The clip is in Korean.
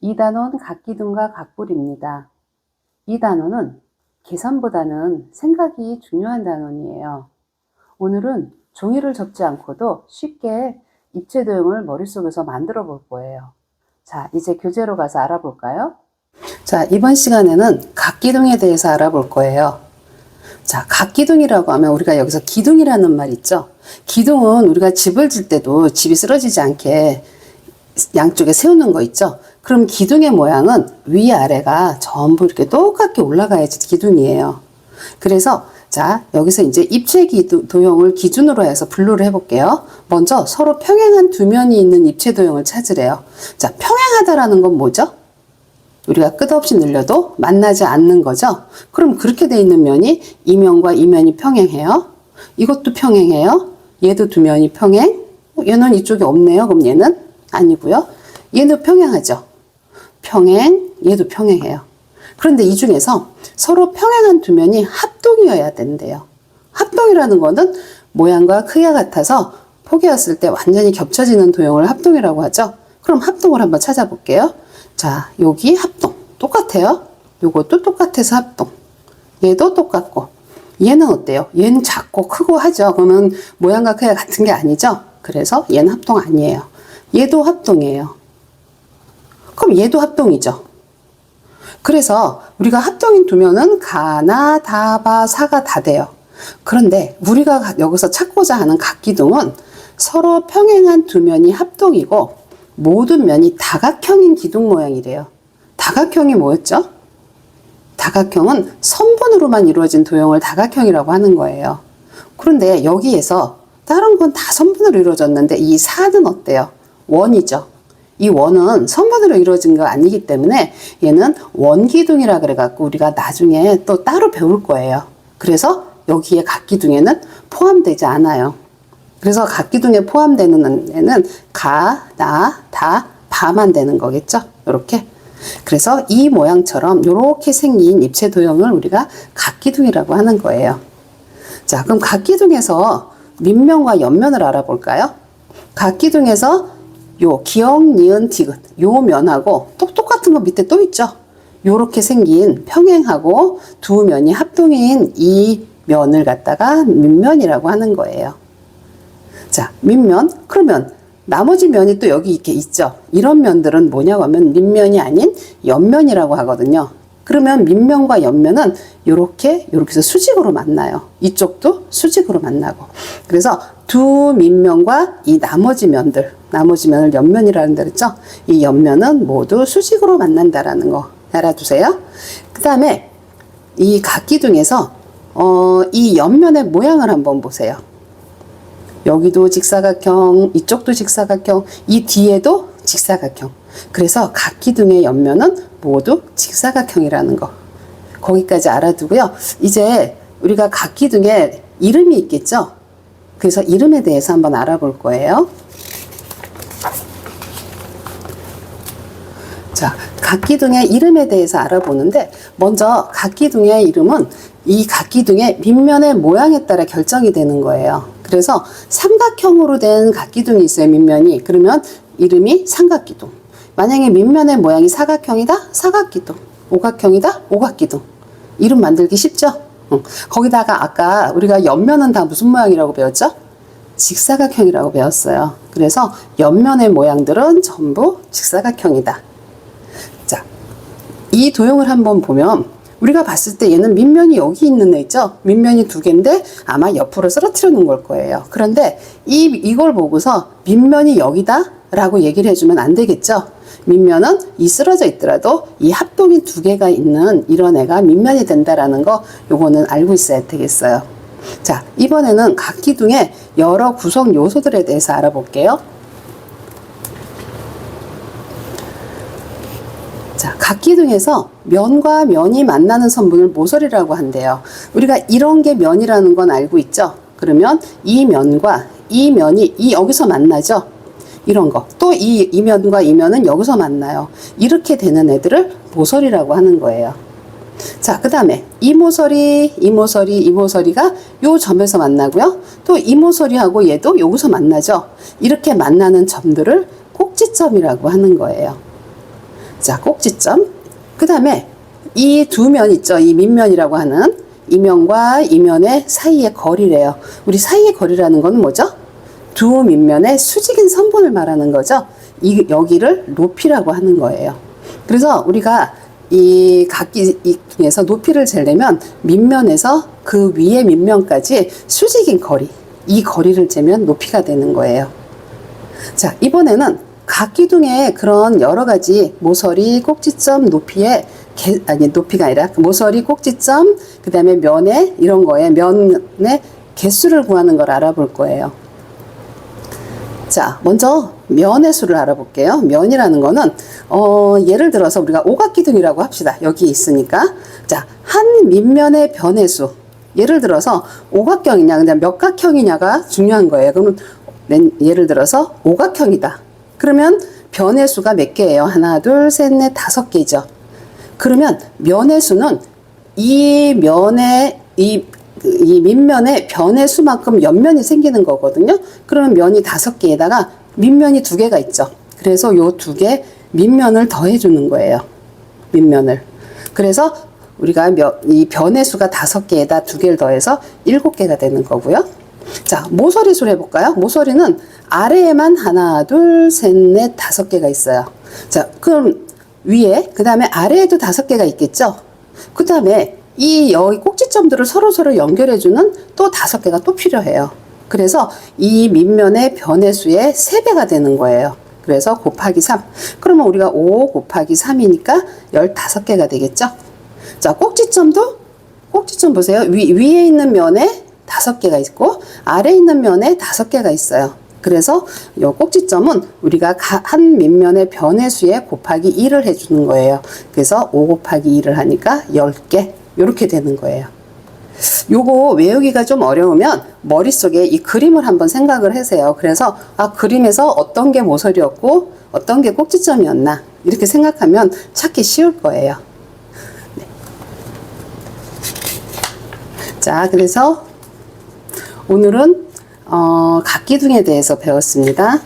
2단원 각기둥과 각불입니다. 이 단원은 계산보다는 생각이 중요한 단원이에요. 오늘은 종이를 접지 않고도 쉽게 입체도형을 머릿속에서 만들어 볼 거예요. 자, 이제 교재로 가서 알아볼까요? 자, 이번 시간에는 각기둥에 대해서 알아볼 거예요. 자, 각기둥이라고 하면 우리가 여기서 기둥이라는 말 있죠? 기둥은 우리가 집을 질 때도 집이 쓰러지지 않게 양쪽에 세우는 거 있죠? 그럼 기둥의 모양은 위아래가 전부 이렇게 똑같게 올라가야지 기둥이에요. 그래서 자, 여기서 이제 입체 도형을 기준으로 해서 분류를 해볼게요. 먼저 서로 평행한 두 면이 있는 입체 도형을 찾으래요. 자, 평행하다라는 건 뭐죠? 우리가 끝없이 늘려도 만나지 않는 거죠. 그럼 그렇게 돼 있는 면이 이 면과 이 면이 평행해요. 이것도 평행해요. 얘도 두 면이 평행. 얘는 이쪽에 없네요. 그럼 얘는 아니고요. 얘도 평행하죠. 평행, 얘도 평행해요. 그런데 이 중에서 서로 평행한 두 면이 합동이어야 된대요. 합동이라는 거는 모양과 크기가 같아서 포개었을 때 완전히 겹쳐지는 도형을 합동이라고 하죠. 그럼 합동을 한번 찾아볼게요. 자, 여기 합동. 똑같아요. 요것도 똑같아서 합동. 얘도 똑같고. 얘는 어때요? 얘는 작고 크고 하죠. 그러면 모양과 크기가 같은 게 아니죠. 그래서 얘는 합동 아니에요. 얘도 합동이에요. 그럼 얘도 합동이죠. 그래서 우리가 합동인 두 면은 가나, 다바, 사가 다 돼요. 그런데 우리가 여기서 찾고자 하는 각기둥은 서로 평행한 두 면이 합동이고 모든 면이 다각형인 기둥 모양이래요. 다각형이 뭐였죠? 다각형은 선분으로만 이루어진 도형을 다각형이라고 하는 거예요. 그런데 여기에서 다른 건 다 선분으로 이루어졌는데 이 사는 어때요? 원이죠. 이 원은 선분으로 이루어진 거 아니기 때문에 얘는 원기둥이라 그래갖고 우리가 나중에 또 따로 배울 거예요. 그래서 여기에 각기둥에는 포함되지 않아요. 그래서 각기둥에 포함되는 애는 가, 나, 다, 바만 되는 거겠죠. 이렇게. 그래서 이 모양처럼 이렇게 생긴 입체 도형을 우리가 각기둥이라고 하는 거예요. 자, 그럼 각기둥에서 밑면과 옆면을 알아볼까요? 각기둥에서 요 기역, 니은, 디귿 요 면하고 또 똑같은 거 밑에 또 있죠. 요렇게 생긴 평행하고 두 면이 합동인 이 면을 갖다가 밑면이라고 하는 거예요. 자, 밑면. 그러면 나머지 면이 또 여기 이렇게 있죠. 이런 면들은 뭐냐고 하면 밑면이 아닌 옆면이라고 하거든요. 그러면 밑면과 옆면은 요렇게 해서 수직으로 만나요. 이쪽도 수직으로 만나고. 그래서 두 밑면과 이 나머지 면을 옆면이라는 데 그랬죠? 이 옆면은 모두 수직으로 만난다라는 거 알아두세요. 그 다음에 이 각기둥에서 이 옆면의 모양을 한번 보세요. 여기도 직사각형, 이쪽도 직사각형, 이 뒤에도 직사각형. 그래서 각기둥의 옆면은 모두 직사각형이라는 거. 거기까지 알아두고요. 이제 우리가 각기둥에 이름이 있겠죠? 그래서 이름에 대해서 한번 알아볼 거예요. 자, 각기둥의 이름에 대해서 알아보는데 먼저 각기둥의 이름은 이 각기둥의 밑면의 모양에 따라 결정이 되는 거예요. 그래서 삼각형으로 된 각기둥이 있어요. 밑면이. 그러면 이름이 삼각기둥. 만약에 밑면의 모양이 사각형이다? 사각기둥. 오각형이다? 오각기둥. 이름 만들기 쉽죠? 거기다가 아까 우리가 옆면은 다 무슨 모양이라고 배웠죠? 직사각형이라고 배웠어요. 그래서 옆면의 모양들은 전부 직사각형이다. 자, 이 도형을 한번 보면 우리가 봤을 때 얘는 밑면이 여기 있는 애 있죠? 밑면이 두 개인데 아마 옆으로 쓰러뜨려 놓은 걸 거예요. 그런데 이걸 보고서 밑면이 여기다 라고 얘기를 해주면 안 되겠죠? 밑면은 이 쓰러져 있더라도 이 합동이 두 개가 있는 이런 애가 밑면이 된다라는 거 요거는 알고 있어야 되겠어요. 자, 이번에는 각기둥의 여러 구성 요소들에 대해서 알아볼게요. 자, 각기둥에서 면과 면이 만나는 선분을 모서리라고 한대요. 우리가 이런 게 면이라는 건 알고 있죠? 그러면 이 면과 이 면이 여기서 만나죠? 이런 거. 또 이 면과 이 면은 여기서 만나요. 이렇게 되는 애들을 모서리라고 하는 거예요. 자, 그 다음에 이 모서리가 요 점에서 만나고요. 또 이 모서리하고 얘도 여기서 만나죠. 이렇게 만나는 점들을 꼭지점이라고 하는 거예요. 자, 꼭지점. 그 다음에 이 두 면 있죠. 이 밑면이라고 하는 이 면과 이 면의 사이의 거리래요. 우리 사이의 거리라는 건 뭐죠? 두 밑면의 수직인 선분을 말하는 거죠. 여기를 높이라고 하는 거예요. 그래서 우리가 이 각기 중에서 높이를 재려면 밑면에서 그 위에 밑면까지 수직인 거리, 이 거리를 재면 높이가 되는 거예요. 자, 이번에는 각기둥의 그런 여러 가지 모서리, 꼭지점, 높이가 아니라 모서리, 꼭지점, 그 다음에 면에 이런 거에 면의 개수를 구하는 걸 알아볼 거예요. 자, 먼저 면의 수를 알아볼게요. 면이라는 거는 예를 들어서 우리가 오각기둥이라고 합시다. 여기 있으니까. 자, 한 밑면의 변의 수. 예를 들어서 오각형이냐 그냥 몇각형이냐가 중요한 거예요. 그러면 예를 들어서 오각형이다. 그러면 변의 수가 몇 개예요? 하나, 둘, 셋, 넷, 5개죠. 그러면 면의 수는 이 밑면에 변의 수만큼 옆면이 생기는 거거든요. 그러면 면이 5개에다가 밑면이 2개가 있죠. 그래서 요 2개 밑면을 더해주는 거예요. 밑면을. 그래서 우리가 이 변의 수가 5개에다 2개를 더해서 7개가 되는 거고요. 자, 모서리 수를 해볼까요? 모서리는 아래에만 하나, 둘, 셋, 넷, 5개가 있어요. 자, 그럼 위에, 그 다음에 아래에도 5개가 있겠죠? 그 다음에 여기 꼭지점들을 서로 연결해주는 또 5개가 또 필요해요. 그래서 이 밑면의 변의 수의 3배가 되는 거예요. 그래서 곱하기 3. 그러면 우리가 5 곱하기 3이니까 15개가 되겠죠? 자, 꼭지점 보세요. 위에 있는 면에 5개가 있고, 아래에 있는 면에 5개가 있어요. 그래서 이 꼭지점은 우리가 한 밑면의 변의 수에 곱하기 1을 해주는 거예요. 그래서 5 곱하기 2를 하니까 10개. 이렇게 되는 거예요. 요거 외우기가 좀 어려우면 머릿속에 이 그림을 한번 생각을 하세요. 그래서 그림에서 어떤 게 모서리였고 어떤 게 꼭지점이었나 이렇게 생각하면 찾기 쉬울 거예요. 네. 자, 그래서 오늘은 각기둥에 대해서 배웠습니다.